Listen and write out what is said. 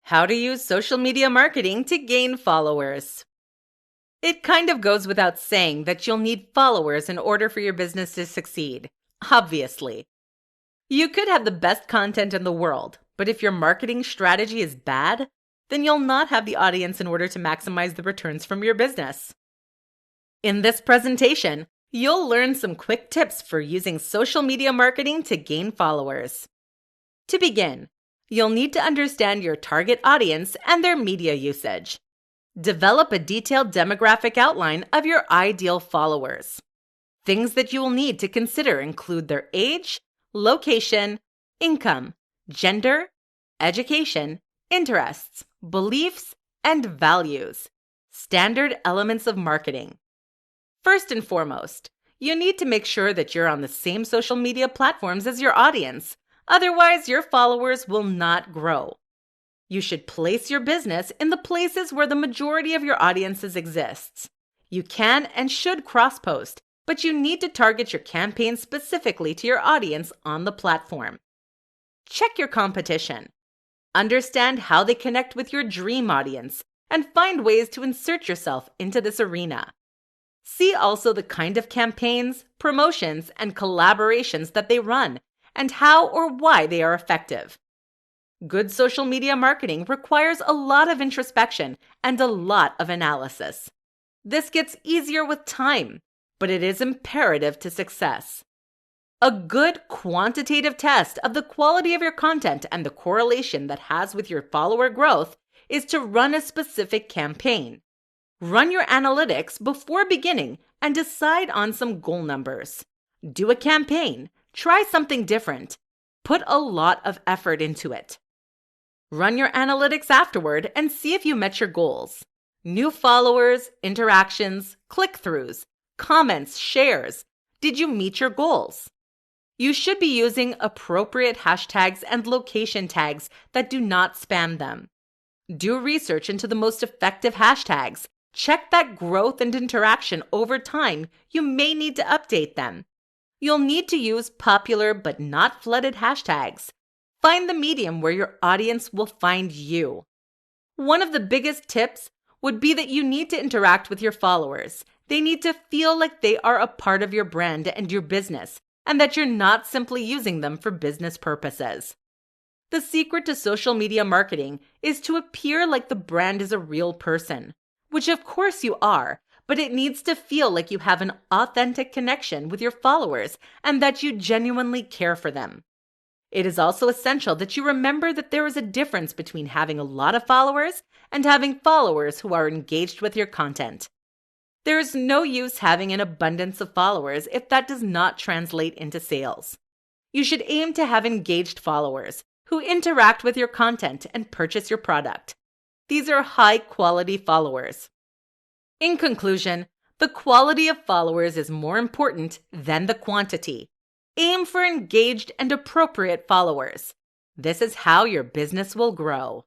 How to use social media marketing to gain followers. It kind of goes without saying that you'll need followers in order for your business to succeed. Obviously. You could have the best content in the world, but if your marketing strategy is bad, then you'll not have the audience in order to maximize the returns from your business. In this presentation, you'll learn some quick tips for using social media marketing to gain followers. To begin, you'll need to understand your target audience and their media usage. Develop a detailed demographic outline of your ideal followers. Things that you will need to consider include their age, location, income, gender, education, interests, beliefs, and values. Standard elements of marketing. First and foremost, you need to make sure that you're on the same social media platforms as your audience. Otherwise, your followers will not grow. You should place your business in the places where the majority of your audiences exists. You can and should cross-post, but you need to target your campaign specifically to your audience on the platform. Check your competition. Understand how they connect with your dream audience and find ways to insert yourself into this arena. See also the kind of campaigns, promotions, and collaborations that they run and how or why they are effective. Good social media marketing requires a lot of introspection and a lot of analysis. This gets easier with time, but it is imperative to success. A good quantitative test of the quality of your content and the correlation that has with your follower growth is to run a specific campaign. Run your analytics before beginning and decide on some goal numbers. Do a campaign. Try something different. Put a lot of effort into it. Run your analytics afterward and see if you met your goals. New followers, interactions, click-throughs, comments, shares. Did you meet your goals? You should be using appropriate hashtags and location tags that do not spam them. Do research into the most effective hashtags. Check that growth and interaction over time. You may need to update them. You'll need to use popular but not flooded hashtags. Find the medium where your audience will find you. One of the biggest tips would be that you need to interact with your followers. They need to feel like they are a part of your brand and your business, and that you're not simply using them for business purposes. The secret to social media marketing is to appear like the brand is a real person, which of course you are, but it needs to feel like you have an authentic connection with your followers and that you genuinely care for them. It is also essential that you remember that there is a difference between having a lot of followers and having followers who are engaged with your content. There is no use having an abundance of followers if that does not translate into sales. You should aim to have engaged followers who interact with your content and purchase your product. These are high-quality followers. In conclusion, the quality of followers is more important than the quantity. Aim for engaged and appropriate followers. This is how your business will grow.